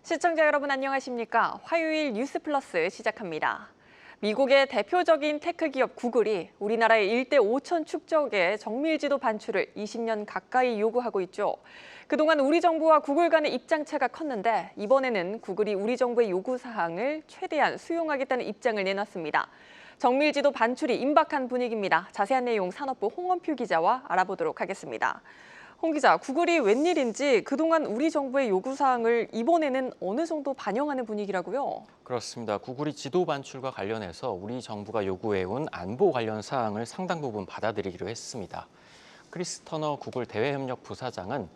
시청자 여러분 안녕하십니까? 화요일 뉴스 플러스 시작합니다. 미국의 대표적인 테크 기업 구글이 우리나라의 일대 5천 축적의 정밀지도 반출을 20년 가까이 요구하고 있죠. 그동안 우리 정부와 구글 간의 입장차가 컸는데 이번에는 구글이 우리 정부의 요구사항을 최대한 수용하겠다는 입장을 내놨습니다. 정밀지도 반출이 임박한 분위기입니다. 자세한 내용 산업부 홍원표 기자와 알아보도록 하겠습니다. 홍 기자, 구글이 웬일인지 그동안 우리 정부의 요구사항을 이번에는 어느 정도 반영하는 분위기라고요? 그렇습니다. 구글이 지도 반출과 관련해서 우리 정부가 요구해온 안보 관련 사항을 상당 부분 받아들이기로 했습니다. 크리스 터너 구글 대외협력 부사장은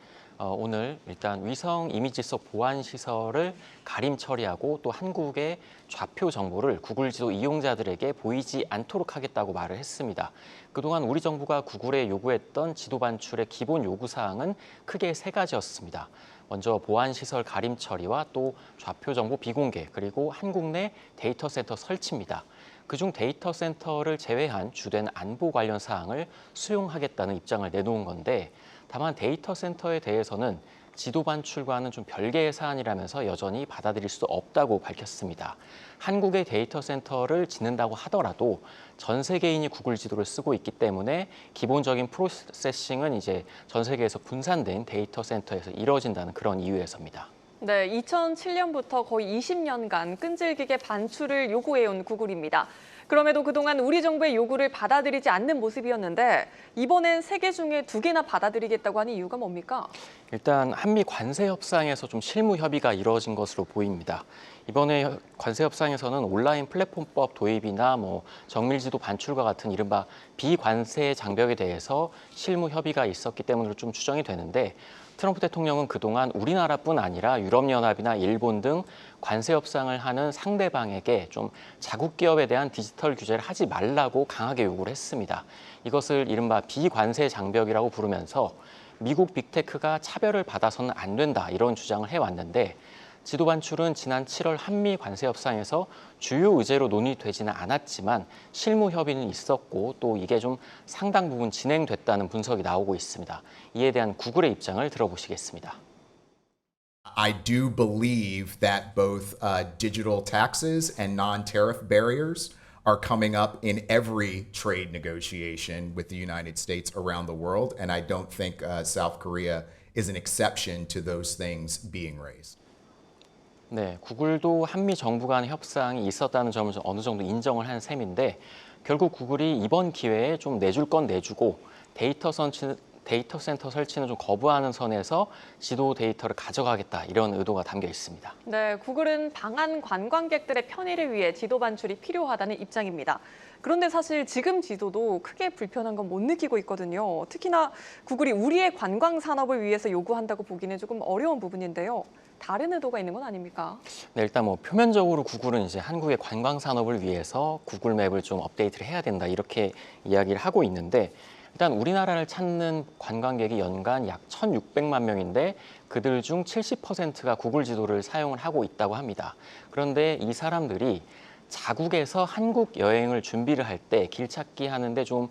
오늘 일단 위성 이미지석 보안 시설을 가림 처리하고 또 한국의 좌표 정보를 구글 지도 이용자들에게 보이지 않도록 하겠다고 말을 했습니다. 그동안 우리 정부가 구글에 요구했던 지도 반출의 기본 요구 사항은 크게 세 가지였습니다. 먼저 보안 시설 가림 처리와 또 좌표 정보 비공개, 그리고 한국 내 데이터 센터 설치입니다. 그중 데이터 센터를 제외한 주된 안보 관련 사항을 수용하겠다는 입장을 내놓은 건데, 다만 데이터 센터에 대해서는 지도 반출과는 좀 별개의 사안이라면서 여전히 받아들일 수 없다고 밝혔습니다. 한국의 데이터 센터를 짓는다고 하더라도 전 세계인이 구글 지도를 쓰고 있기 때문에 기본적인 프로세싱은 이제 전 세계에서 분산된 데이터 센터에서 이루어진다는 그런 이유에서입니다. 네, 2007년부터 거의 20년간 끈질기게 반출을 요구해온 구글입니다. 그럼에도 그동안 우리 정부의 요구를 받아들이지 않는 모습이었는데 이번엔 세 개 중에 두 개나 받아들이겠다고 하는 이유가 뭡니까? 일단 한미 관세 협상에서 좀 실무 협의가 이루어진 것으로 보입니다. 이번에 관세 협상에서는 온라인 플랫폼법 도입이나 정밀지도 반출과 같은 이른바 비관세 장벽에 대해서 실무 협의가 있었기 때문으로 좀 추정이 되는데, 트럼프 대통령은 그동안 우리나라뿐 아니라 유럽연합이나 일본 등 관세 협상을 하는 상대방에게 좀 자국 기업에 대한 디지털 규제를 하지 말라고 강하게 요구를 했습니다. 이것을 이른바 비관세 장벽이라고 부르면서 미국 빅테크가 차별을 받아서는 안 된다, 이런 주장을 해왔는데, 지도 반출은 지난 7월 한미 관세 협상에서 주요 의제로 논의되지는 않았지만 실무 협의는 있었고 또 이게 좀 상당 부분 진행됐다는 분석이 나오고 있습니다. 이에 대한 구글의 입장을 들어보시겠습니다. I do believe that both digital taxes and non-tariff barriers are coming up in every trade negotiation with the United States around the world, and I don't think South Korea is an exception to those things being raised. 네, 구글도 한미 정부 간 협상이 있었다는 점을 좀 어느 정도 인정을 한 셈인데, 결국 구글이 이번 기회에 좀 내줄 건 내주고 데이터 센터 설치는 좀 거부하는 선에서 지도 데이터를 가져가겠다, 이런 의도가 담겨 있습니다. 네, 구글은 방한 관광객들의 편의를 위해 지도 반출이 필요하다는 입장입니다. 그런데 사실 지금 지도도 크게 불편한 건 못 느끼고 있거든요. 특히나 구글이 우리의 관광 산업을 위해서 요구한다고 보기는 조금 어려운 부분인데요. 다른 의도가 있는 건 아닙니까? 네, 일단 표면적으로 구글은 이제 한국의 관광 산업을 위해서 구글 맵을 좀 업데이트를 해야 된다, 이렇게 이야기를 하고 있는데, 일단 우리나라를 찾는 관광객이 연간 약 1,600만 명인데 그들 중 70%가 구글 지도를 사용을 하고 있다고 합니다. 그런데 이 사람들이 자국에서 한국 여행을 준비를 할 때 길 찾기 하는데 좀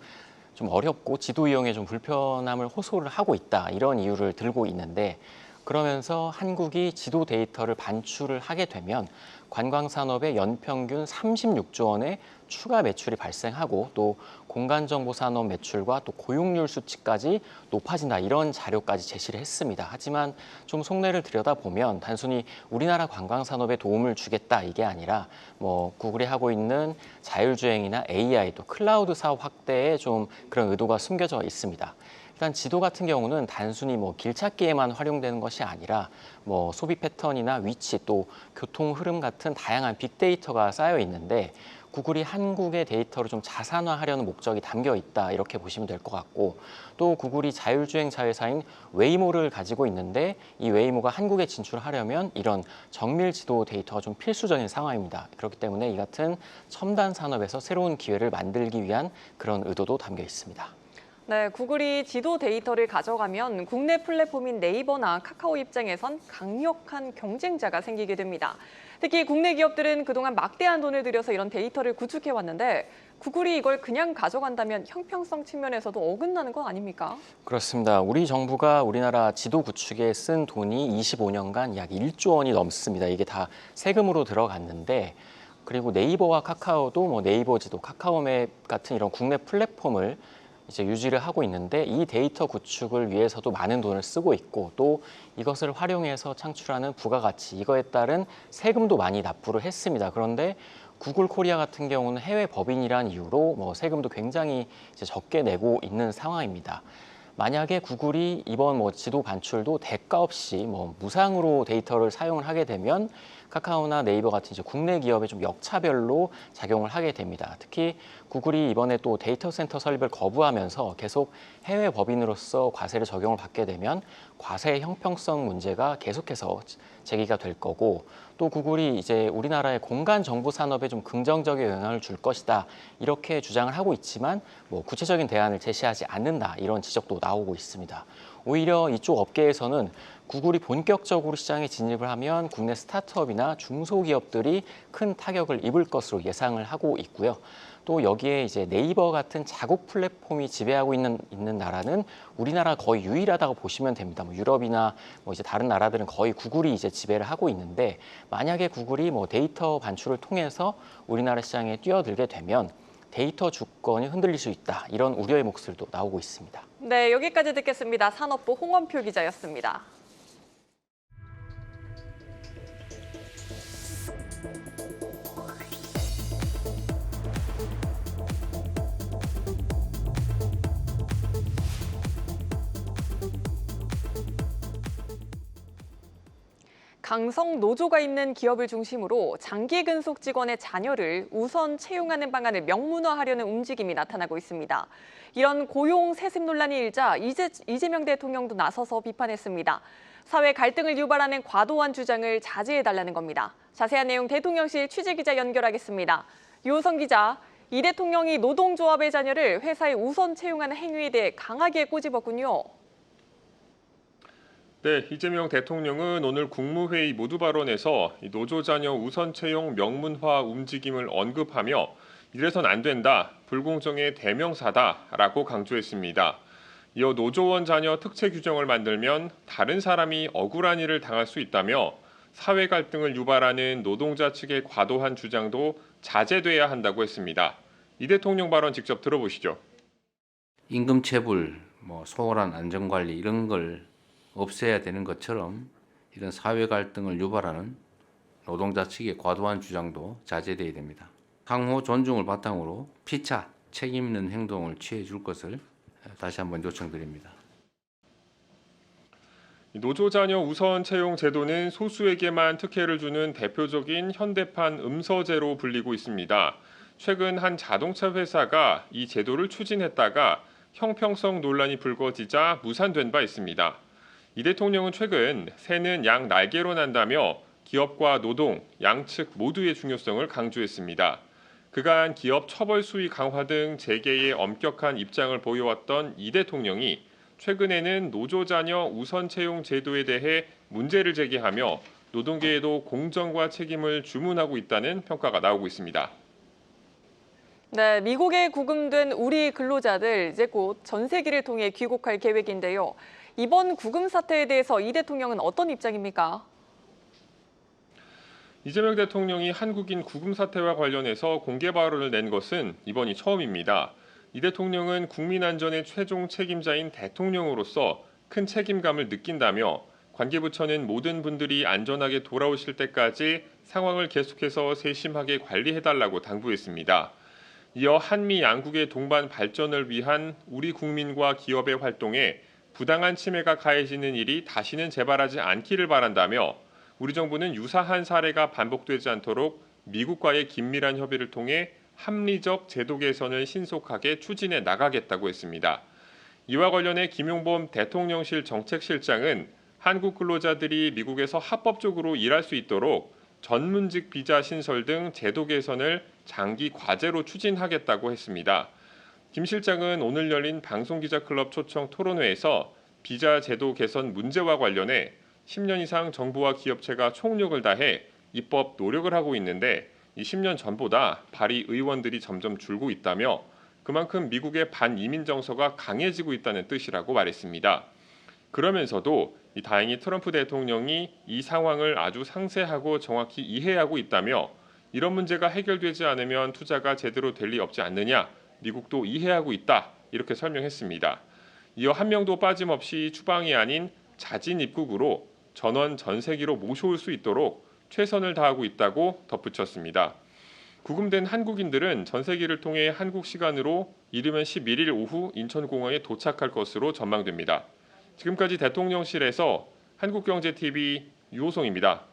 어렵고 지도 이용에 좀 불편함을 호소를 하고 있다, 이런 이유를 들고 있는데, 그러면서 한국이 지도 데이터를 반출을 하게 되면 관광산업의 연평균 36조 원의 추가 매출이 발생하고 또 공간정보산업 매출과 또 고용률 수치까지 높아진다, 이런 자료까지 제시를 했습니다. 하지만 좀 속내를 들여다보면 단순히 우리나라 관광산업에 도움을 주겠다, 이게 아니라 구글이 하고 있는 자율주행이나 AI 또 클라우드 사업 확대에 좀 그런 의도가 숨겨져 있습니다. 일단 지도 같은 경우는 단순히 길 찾기에만 활용되는 것이 아니라 소비 패턴이나 위치 또 교통 흐름 같은 다양한 빅데이터가 쌓여 있는데, 구글이 한국의 데이터를 좀 자산화하려는 목적이 담겨 있다, 이렇게 보시면 될 것 같고, 또 구글이 자율주행 자회사인 웨이모를 가지고 있는데 이 웨이모가 한국에 진출하려면 이런 정밀 지도 데이터가 좀 필수적인 상황입니다. 그렇기 때문에 이 같은 첨단 산업에서 새로운 기회를 만들기 위한 그런 의도도 담겨 있습니다. 네, 구글이 지도 데이터를 가져가면 국내 플랫폼인 네이버나 카카오 입장에선 강력한 경쟁자가 생기게 됩니다. 특히 국내 기업들은 그동안 막대한 돈을 들여서 이런 데이터를 구축해 왔는데 구글이 이걸 그냥 가져간다면 형평성 측면에서도 어긋나는 거 아닙니까? 그렇습니다. 우리 정부가 우리나라 지도 구축에 쓴 돈이 25년간 약 1조 원이 넘습니다. 이게 다 세금으로 들어갔는데 그리고 네이버와 카카오도 네이버 지도, 카카오맵 같은 이런 국내 플랫폼을 이제 유지를 하고 있는데 이 데이터 구축을 위해서도 많은 돈을 쓰고 있고 또 이것을 활용해서 창출하는 부가가치 이거에 따른 세금도 많이 납부를 했습니다. 그런데 구글 코리아 같은 경우는 해외 법인이란 이유로 세금도 굉장히 이제 적게 내고 있는 상황입니다. 만약에 구글이 이번 지도 반출도 대가 없이 무상으로 데이터를 사용을 하게 되면 카카오나 네이버 같은 이제 국내 기업에 좀 역차별로 작용을 하게 됩니다. 특히 구글이 이번에 또 데이터 센터 설립을 거부하면서 계속 해외 법인으로서 과세를 적용을 받게 되면 과세 형평성 문제가 계속해서 제기가 될 거고 또 구글이 이제 우리나라의 공간 정보 산업에 좀 긍정적인 영향을 줄 것이다 이렇게 주장을 하고 있지만 구체적인 대안을 제시하지 않는다 이런 지적도 나오고 있습니다. 오히려 이쪽 업계에서는 구글이 본격적으로 시장에 진입을 하면 국내 스타트업이나 중소기업들이 큰 타격을 입을 것으로 예상을 하고 있고요. 또 여기에 이제 네이버 같은 자국 플랫폼이 지배하고 있는 나라는 우리나라 거의 유일하다고 보시면 됩니다. 유럽이나 이제 다른 나라들은 거의 구글이 이제 지배를 하고 있는데 만약에 구글이 데이터 반출을 통해서 우리나라 시장에 뛰어들게 되면 데이터 주권이 흔들릴 수 있다. 이런 우려의 목소리도 나오고 있습니다. 네, 여기까지 듣겠습니다. 산업부 홍원표 기자였습니다. 강성 노조가 있는 기업을 중심으로 장기 근속 직원의 자녀를 우선 채용하는 방안을 명문화하려는 움직임이 나타나고 있습니다. 이런 고용 세습 논란이 일자 이재명 대통령도 나서서 비판했습니다. 사회 갈등을 유발하는 과도한 주장을 자제해달라는 겁니다. 자세한 내용 대통령실 취재기자 연결하겠습니다. 유호성 기자, 이 대통령이 노동조합의 자녀를 회사에 우선 채용하는 행위에 대해 강하게 꼬집었군요. 네, 이재명 대통령은 오늘 국무회의 모두 발언에서 노조 자녀 우선 채용 명문화 움직임을 언급하며 이래선 안 된다, 불공정의 대명사다라고 강조했습니다. 이어 노조원 자녀 특채 규정을 만들면 다른 사람이 억울한 일을 당할 수 있다며 사회 갈등을 유발하는 노동자 측의 과도한 주장도 자제돼야 한다고 했습니다. 이 대통령 발언 직접 들어보시죠. 임금 체불, 소홀한 안전관리 이런 걸 없애야 되는 것처럼 이런 사회 갈등을 유발하는 노동자 측의 과도한 주장도 자제돼야 됩니다. 상호 존중을 바탕으로 피차 책임 있는 행동을 취해 줄 것을 다시 한번 요청드립니다. 노조 자녀 우선 채용 제도는 소수에게만 특혜를 주는 대표적인 현대판 음서제로 불리고 있습니다. 최근 한 자동차 회사가 이 제도를 추진했다가 형평성 논란이 불거지자 무산된 바 있습니다. 이 대통령은 최근 새는 양 날개로 난다며 기업과 노동, 양측 모두의 중요성을 강조했습니다. 그간 기업 처벌 수위 강화 등 재계의 엄격한 입장을 보여왔던 이 대통령이 최근에는 노조 자녀 우선 채용 제도에 대해 문제를 제기하며 노동계에도 공정과 책임을 주문하고 있다는 평가가 나오고 있습니다. 네, 미국에 구금된 우리 근로자들 이제 곧 전세기를 통해 귀국할 계획인데요. 이번 구금 사태에 대해서 이 대통령은 어떤 입장입니까? 이재명 대통령이 한국인 구금 사태와 관련해서 공개 발언을 낸 것은 이번이 처음입니다. 이 대통령은 국민 안전의 최종 책임자인 대통령으로서 큰 책임감을 느낀다며 관계부처는 모든 분들이 안전하게 돌아오실 때까지 상황을 계속해서 세심하게 관리해달라고 당부했습니다. 이어 한미 양국의 동반 발전을 위한 우리 국민과 기업의 활동에 부당한 침해가 가해지는 일이 다시는 재발하지 않기를 바란다며 우리 정부는 유사한 사례가 반복되지 않도록 미국과의 긴밀한 협의를 통해 합리적 제도 개선을 신속하게 추진해 나가겠다고 했습니다. 이와 관련해 김용범 대통령실 정책실장은 한국 근로자들이 미국에서 합법적으로 일할 수 있도록 전문직 비자 신설 등 제도 개선을 장기 과제로 추진하겠다고 했습니다. 김 실장은 오늘 열린 방송기자클럽 초청 토론회에서 비자 제도 개선 문제와 관련해 10년 이상 정부와 기업체가 총력을 다해 입법 노력을 하고 있는데 이 10년 전보다 발의 의원들이 점점 줄고 있다며 그만큼 미국의 반이민 정서가 강해지고 있다는 뜻이라고 말했습니다. 그러면서도 다행히 트럼프 대통령이 이 상황을 아주 상세하고 정확히 이해하고 있다며 이런 문제가 해결되지 않으면 투자가 제대로 될 리 없지 않느냐, 미국도 이해하고 있다 이렇게 설명했습니다. 이어 한 명도 빠짐없이 추방이 아닌 자진 입국으로 전원 전세기로 모셔올 수 있도록 최선을 다하고 있다고 덧붙였습니다. 구금된 한국인들은 전세기를 통해 한국 시간으로 이르면 11일 오후 인천공항에 도착할 것으로 전망됩니다. 지금까지 대통령실에서 한국경제TV 유호성입니다.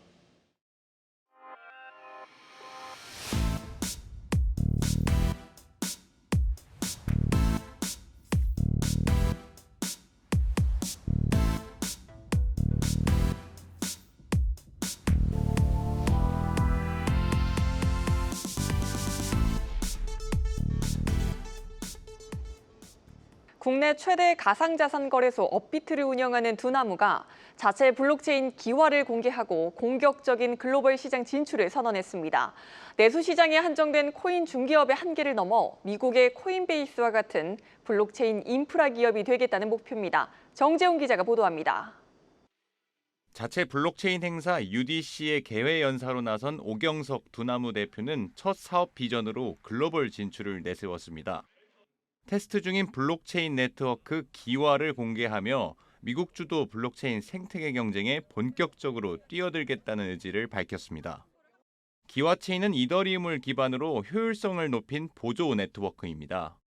국내 최대 가상자산 거래소 업비트를 운영하는 두나무가 자체 블록체인 기화를 공개하고 공격적인 글로벌 시장 진출을 선언했습니다. 내수 시장에 한정된 코인 중개업의 한계를 넘어 미국의 코인베이스와 같은 블록체인 인프라 기업이 되겠다는 목표입니다. 정재훈 기자가 보도합니다. 자체 블록체인 행사 UDC의 개회 연사로 나선 오경석 두나무 대표는 첫 사업 비전으로 글로벌 진출을 내세웠습니다. 테스트 중인 블록체인 네트워크 기화를 공개하며 미국 주도 블록체인 생태계 경쟁에 본격적으로 뛰어들겠다는 의지를 밝혔습니다. 기화체인은 이더리움을 기반으로 효율성을 높인 보조 네트워크입니다.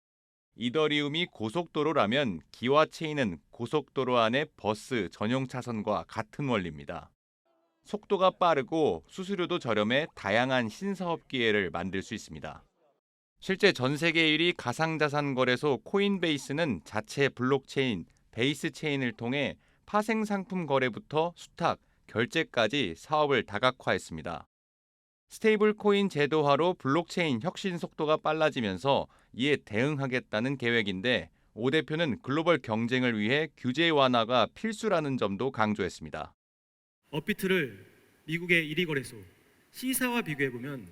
이더리움이 고속도로라면 기화체인은 고속도로 안의 버스 전용 차선과 같은 원리입니다. 속도가 빠르고 수수료도 저렴해 다양한 신사업 기회를 만들 수 있습니다. 실제 전 세계 1위 가상자산 거래소 코인베이스는 자체 블록체인 베이스체인을 통해 파생 상품 거래부터 수탁, 결제까지 사업을 다각화했습니다. 스테이블 코인 제도화로 블록체인 혁신 속도가 빨라지면서 이에 대응하겠다는 계획인데 오 대표는 글로벌 경쟁을 위해 규제 완화가 필수라는 점도 강조했습니다. 업비트를 미국의 1위 거래소 C사와 비교해보면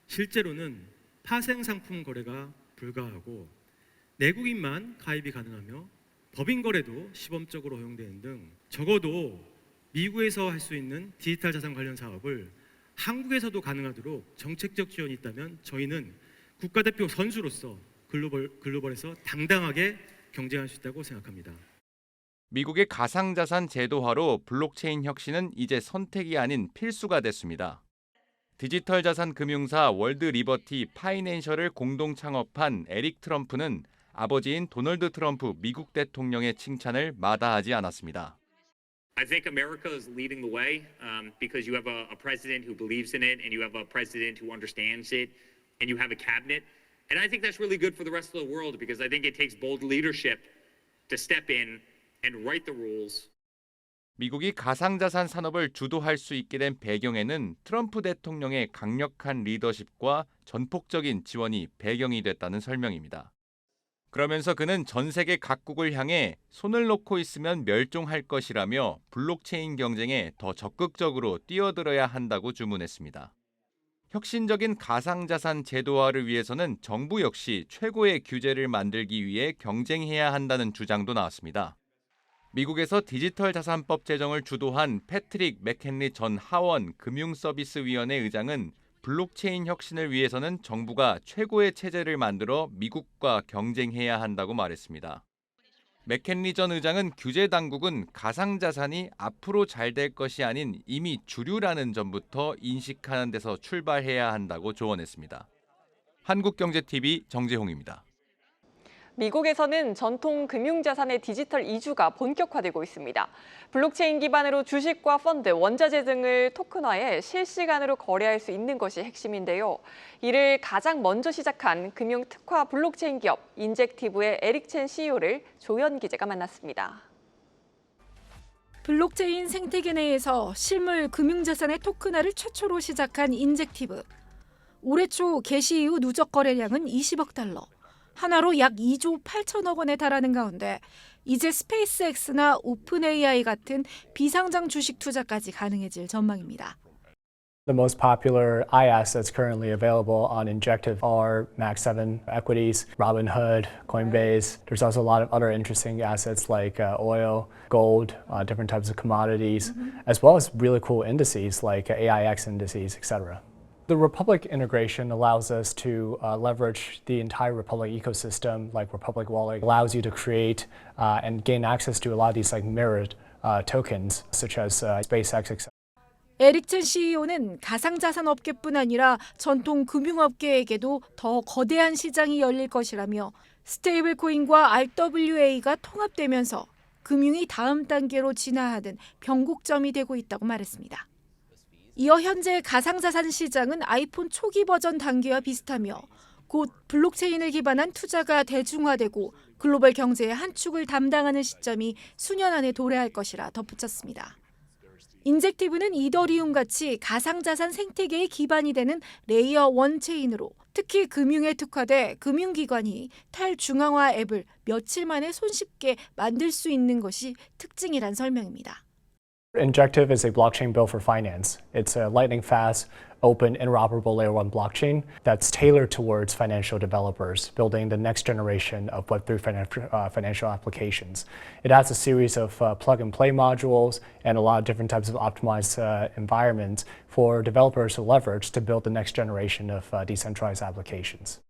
실제로는 파생 상품 거래가 불가하고 내국인만 가입이 가능하며 법인 거래도 시범적으로 허용되는 등 적어도 미국에서 할 수 있는 디지털 자산 관련 사업을 한국에서도 가능하도록 정책적 지원이 있다면 저희는 국가대표 선수로서 글로벌에서 당당하게 경쟁할 수 있다고 생각합니다. 미국의 가상자산 제도화로 블록체인 혁신은 이제 선택이 아닌 필수가 됐습니다. 디지털 자산 금융사 월드 리버티 파이낸셜을 공동 창업한 에릭 트럼프는 아버지인 도널드 트럼프 미국 대통령의 칭찬을 마다하지 않았습니다. I think America is leading the way because you have a president who believes in it and you have a president who understands it and you have a cabinet. And I think that's really good for the rest of the world because I think it takes bold leadership to step in and write the rules. 미국이 가상자산 산업을 주도할 수 있게 된 배경에는 트럼프 대통령의 강력한 리더십과 전폭적인 지원이 배경이 됐다는 설명입니다. 그러면서 그는 전 세계 각국을 향해 손을 놓고 있으면 멸종할 것이라며 블록체인 경쟁에 더 적극적으로 뛰어들어야 한다고 주문했습니다. 혁신적인 가상자산 제도화를 위해서는 정부 역시 최고의 규제를 만들기 위해 경쟁해야 한다는 주장도 나왔습니다. 미국에서 디지털 자산법 제정을 주도한 패트릭 맥켄리 전 하원 금융서비스위원회 의장은 블록체인 혁신을 위해서는 정부가 최고의 체제를 만들어 미국과 경쟁해야 한다고 말했습니다. 맥켄리 전 의장은 규제 당국은 가상자산이 앞으로 잘 될 것이 아닌 이미 주류라는 점부터 인식하는 데서 출발해야 한다고 조언했습니다. 한국경제TV 정재홍입니다. 미국에서는 전통 금융자산의 디지털 이주가 본격화되고 있습니다. 블록체인 기반으로 주식과 펀드, 원자재 등을 토큰화해 실시간으로 거래할 수 있는 것이 핵심인데요. 이를 가장 먼저 시작한 금융특화 블록체인 기업 인젝티브의 에릭 첸 CEO를 조연 기자가 만났습니다. 블록체인 생태계 내에서 실물 금융자산의 토큰화를 최초로 시작한 인젝티브. 올해 초 개시 이후 누적 거래량은 20억 달러. 하나로 약 2조 8천억 원에 달하는 가운데 이제 스페이스X나 오픈 AI 같은 비상장 주식 투자까지 가능해질 전망입니다. The most popular I-assets currently available on Injective are Max 7 equities, Robinhood, Coinbase. There's also a lot of other interesting assets like oil, gold, different types of commodities, as well as really cool indices like AIX indices, etc. The Republic integration allows us to leverage the entire Republic ecosystem, like Republic Wallet allows you to create and gain access to a lot of these like mirrored tokens, such as SpaceX, etc. 에릭 첸 CEO는 가상자산 업계뿐 아니라 전통 금융업계에게도 더 거대한 시장이 열릴 것이라며 스테이블 코인과 RWA가 통합되면서 금융이 다음 단계로 진화하는 변곡점이 되고 있다고 말했습니다. 이어 현재 가상자산 시장은 아이폰 초기 버전 단계와 비슷하며 곧 블록체인을 기반한 투자가 대중화되고 글로벌 경제의 한 축을 담당하는 시점이 수년 안에 도래할 것이라 덧붙였습니다. 인젝티브는 이더리움 같이 가상자산 생태계의 기반이 되는 레이어 1 체인으로 특히 금융에 특화돼 금융기관이 탈중앙화 앱을 며칠 만에 손쉽게 만들 수 있는 것이 특징이란 설명입니다. Injective is a blockchain built for finance. It's a lightning fast, open, interoperable layer 1 blockchain that's tailored towards financial developers, building the next generation of Web3 financial applications. It has a series of plug-and-play modules and a lot of different types of optimized environments for developers to leverage to build the next generation of decentralized applications.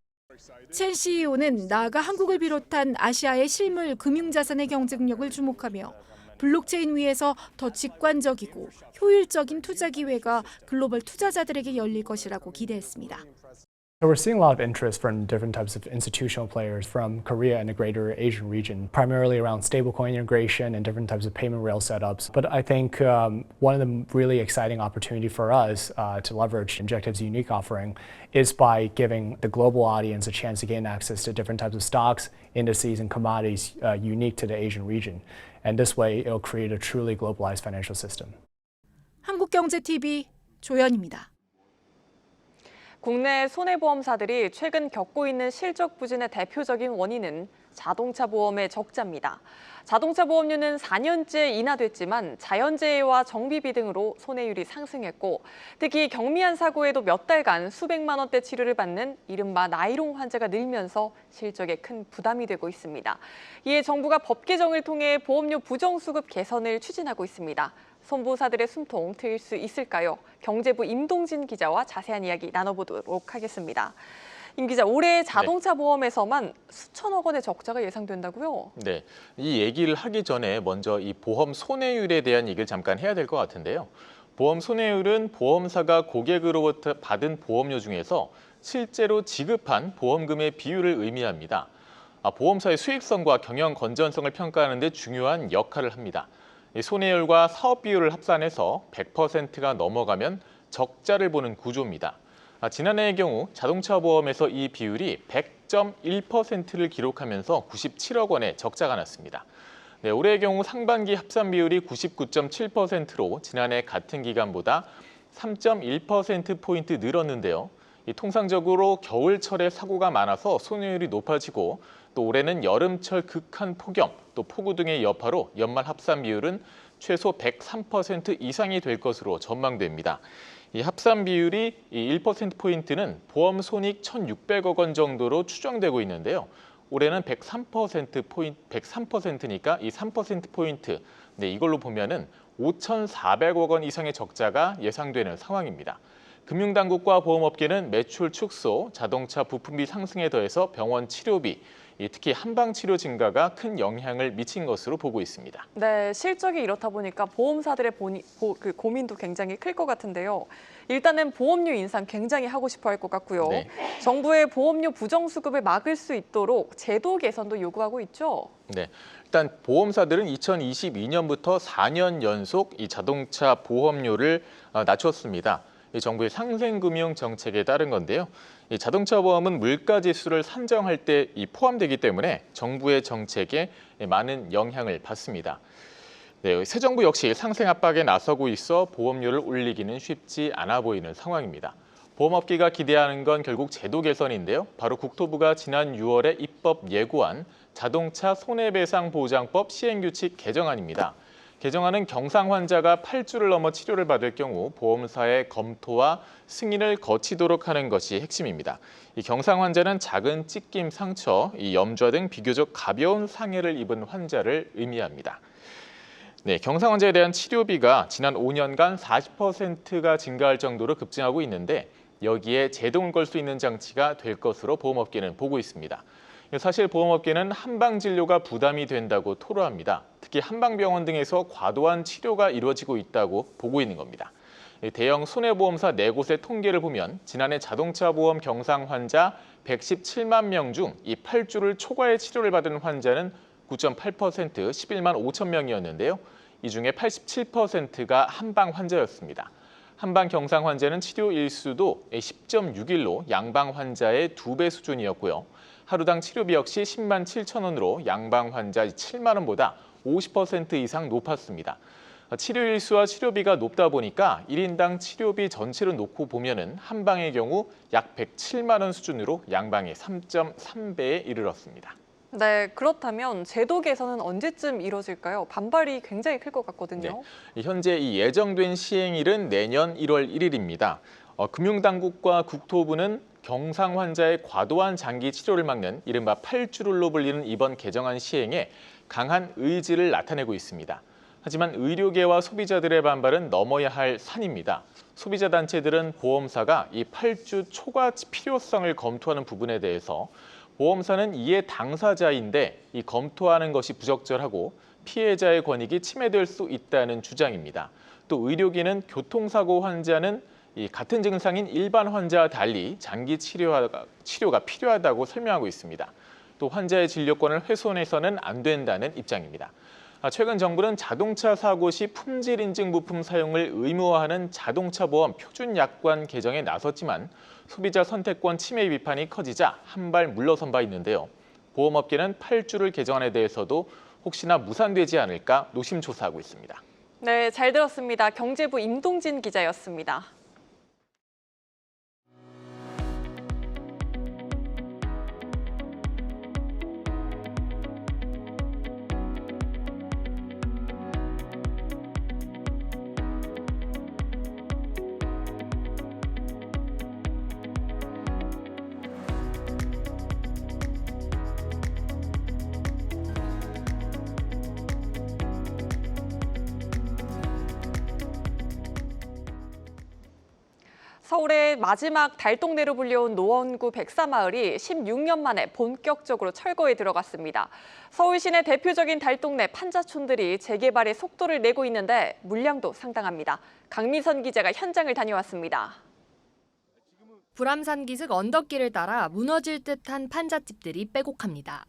첸 CEO는 나아가 한국을 비롯한 아시아의 실물 금융자산의 경쟁력을 주목하며 블록체인 위에서 더 직관적이고 효율적인 투자 기회가 글로벌 투자자들에게 열릴 것이라고 기대했습니다. So we're seeing a lot of interest from different types of institutional players from Korea and the greater Asian region, primarily around stablecoin integration and different types of payment rail setups. But I think one of the really exciting opportunities for us to leverage Injective's unique offering is by giving the global audience a chance to gain access to different types of stocks, indices, and commodities unique to the Asian region. And this way, it'll create a truly globalized financial system. 한국경제TV 조연입니다. 국내 손해보험사들이 최근 겪고 있는 실적 부진의 대표적인 원인은 자동차 보험의 적자입니다. 자동차 보험료는 4년째 인하됐지만 자연재해와 정비비 등으로 손해율이 상승했고 특히 경미한 사고에도 몇 달간 수백만 원대 치료를 받는 이른바 나이롱 환자가 늘면서 실적에 큰 부담이 되고 있습니다. 이에 정부가 법 개정을 통해 보험료 부정수급 개선을 추진하고 있습니다. 손보사들의 숨통 트일 수 있을까요? 경제부 임동진 기자와 자세한 이야기 나눠보도록 하겠습니다. 임 기자, 올해 자동차 보험에서만 수천억 원의 적자가 예상된다고요? 네, 이 얘기를 하기 전에 먼저 이 보험 손해율에 대한 얘기를 잠깐 해야 될 것 같은데요. 보험 손해율은 보험사가 고객으로부터 받은 보험료 중에서 실제로 지급한 보험금의 비율을 의미합니다. 보험사의 수익성과 경영 건전성을 평가하는 데 중요한 역할을 합니다. 손해율과 사업 비율을 합산해서 100%가 넘어가면 적자를 보는 구조입니다. 지난해의 경우 자동차 보험에서 이 비율이 100.1%를 기록하면서 97억 원의 적자가 났습니다. 네, 올해의 경우 상반기 합산 비율이 99.7%로 지난해 같은 기간보다 3.1%포인트 늘었는데요. 통상적으로 겨울철에 사고가 많아서 손해율이 높아지고 또 올해는 여름철 극한 폭염, 또 폭우 등의 여파로 연말 합산 비율은 최소 103% 이상이 될 것으로 전망됩니다. 이 합산 비율이 1%포인트는 보험 손익 1,600억 원 정도로 추정되고 있는데요. 올해는 103%니까 이 3%포인트, 네, 이걸로 보면은 5,400억 원 이상의 적자가 예상되는 상황입니다. 금융당국과 보험업계는 매출 축소, 자동차 부품비 상승에 더해서 병원 치료비, 특히 한방치료 증가가 큰 영향을 미친 것으로 보고 있습니다. 네, 실적이 이렇다 보니까 보험사들의 고민도 굉장히 클 것 같은데요. 일단은 보험료 인상 굉장히 하고 싶어 할 것 같고요. 네. 정부의 보험료 부정수급을 막을 수 있도록 제도 개선도 요구하고 있죠. 네, 일단 보험사들은 2022년부터 4년 연속 이 자동차 보험료를 낮췄습니다. 이 정부의 상생금융 정책에 따른 건데요. 이 자동차 보험은 물가 지수를 산정할 때 포함되기 때문에 정부의 정책에 많은 영향을 받습니다. 네, 새 정부 역시 상생 압박에 나서고 있어 보험료를 올리기는 쉽지 않아 보이는 상황입니다. 보험업계가 기대하는 건 결국 제도 개선인데요. 바로 국토부가 지난 6월에 입법 예고한 자동차 손해배상보장법 시행규칙 개정안입니다. 개정안은 경상 환자가 8주를 넘어 치료를 받을 경우 보험사의 검토와 승인을 거치도록 하는 것이 핵심입니다. 이 경상 환자는 작은 찢김, 상처, 이 염좌 등 비교적 가벼운 상해를 입은 환자를 의미합니다. 네, 경상 환자에 대한 치료비가 지난 5년간 40%가 증가할 정도로 급증하고 있는데 여기에 제동을 걸 수 있는 장치가 될 것으로 보험업계는 보고 있습니다. 사실 보험업계는 한방진료가 부담이 된다고 토로합니다. 특히 한방병원 등에서 과도한 치료가 이루어지고 있다고 보고 있는 겁니다. 대형 손해보험사 4곳의 통계를 보면 지난해 자동차 보험 경상 환자 117만 명 중 이 8주를 초과해 치료를 받은 환자는 9.8% 11만 5천 명이었는데요. 이 중에 87%가 한방 환자였습니다. 한방 경상 환자는 치료 일수도 10.6일로 양방 환자의 2배 수준이었고요. 하루당 치료비 역시 10만 7천 원으로 양방 환자 7만 원보다 50% 이상 높았습니다. 치료 일수와 치료비가 높다 보니까 1인당 치료비 전체를 놓고 보면은 한방의 경우 약 107만 원 수준으로 양방의 3.3배에 이르렀습니다. 네, 그렇다면 제도 개선은 언제쯤 이뤄질까요? 반발이 굉장히 클 것 같거든요. 네, 현재 이 예정된 시행일은 내년 1월 1일입니다. 금융당국과 국토부는 경상 환자의 과도한 장기 치료를 막는 이른바 8주룰로 불리는 이번 개정안 시행에 강한 의지를 나타내고 있습니다. 하지만 의료계와 소비자들의 반발은 넘어야 할 산입니다. 소비자 단체들은 보험사가 이 8주 초과 필요성을 검토하는 부분에 대해서 보험사는 이해 당사자인데 이 검토하는 것이 부적절하고 피해자의 권익이 침해될 수 있다는 주장입니다. 또 의료계는 교통사고 환자는 이 같은 증상인 일반 환자와 달리 장기 치료가 필요하다고 설명하고 있습니다. 또 환자의 진료권을 훼손해서는 안 된다는 입장입니다. 최근 정부는 자동차 사고 시 품질 인증 부품 사용을 의무화하는 자동차 보험 표준 약관 개정에 나섰지만 소비자 선택권 침해 비판이 커지자 한 발 물러선 바 있는데요. 보험업계는 8주를 개정안에 대해서도 혹시나 무산되지 않을까 노심초사하고 있습니다. 네, 잘 들었습니다. 경제부 임동진 기자였습니다. 서울의 마지막 달동네로 불려온 노원구 백사마을이 16년 만에 본격적으로 철거에 들어갔습니다. 서울 시내 대표적인 달동네 판자촌들이 재개발에 속도를 내고 있는데 물량도 상당합니다. 강미선 기자가 현장을 다녀왔습니다. 불암산 기슭 언덕길을 따라 무너질 듯한 판잣집들이 빼곡합니다.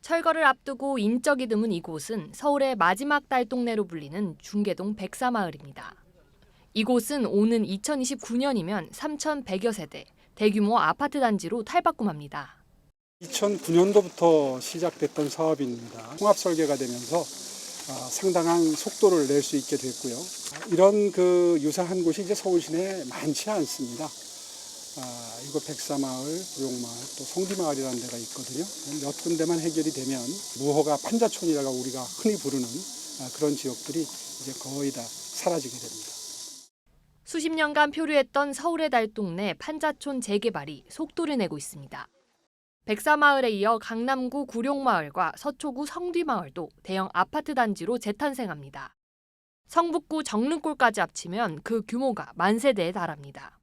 철거를 앞두고 인적이 드문 이곳은 서울의 마지막 달동네로 불리는 중계동 백사마을입니다. 이곳은 오는 2029년이면 3,100여 세대, 대규모 아파트 단지로 탈바꿈합니다. 2009년도부터 시작됐던 사업입니다. 통합 설계가 되면서 상당한 속도를 낼 수 있게 됐고요. 이런 유사한 곳이 이제 서울 시내에 많지 않습니다. 이곳 백사마을, 구룡마을, 또 송디마을이라는 데가 있거든요. 몇 군데만 해결이 되면 무허가 판자촌이라고 우리가 흔히 부르는 그런 지역들이 이제 거의 다 사라지게 됩니다. 수십 년간 표류했던 서울의 달동네 판자촌 재개발이 속도를 내고 있습니다. 백사마을에 이어 강남구 구룡마을과 서초구 성뒤마을도 대형 아파트 단지로 재탄생합니다. 성북구 정릉골까지 합치면 그 규모가 10,000세대에 달합니다.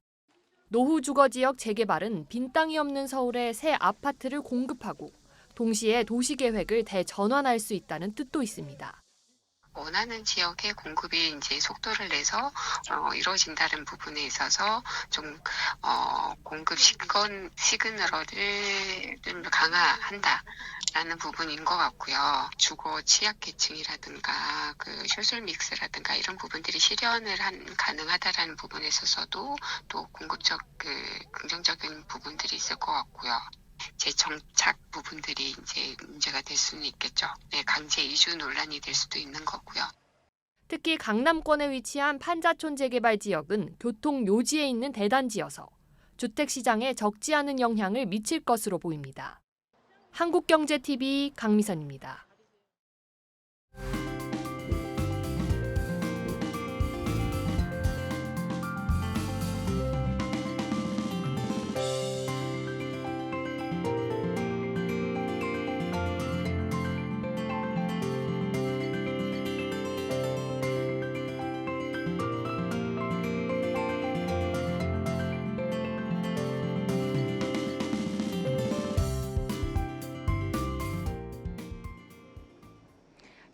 노후 주거 지역 재개발은 빈 땅이 없는 서울에 새 아파트를 공급하고 동시에 도시 계획을 대전환할 수 있다는 뜻도 있습니다. 원하는 지역의 공급이 이제 속도를 내서 이루어진다는 부분에 있어서 좀 공급 시그널을 좀 강화한다라는 부분인 것 같고요. 주거 취약계층이라든가 효솔 믹스라든가 이런 부분들이 실현을 가능하다라는 부분에 있어서도 또 공급적 긍정적인 부분들이 있을 것 같고요. 재정착 부분들이 이제 문제가 될 수는 있겠죠. 네, 강제 이주 논란이 될 수도 있는 거고요. 특히 강남권에 위치한 판자촌 재개발 지역은 교통 요지에 있는 대단지여서 주택 시장에 적지 않은 영향을 미칠 것으로 보입니다. 한국경제TV 강미선입니다.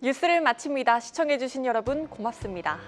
뉴스를 마칩니다. 시청해주신 여러분 고맙습니다.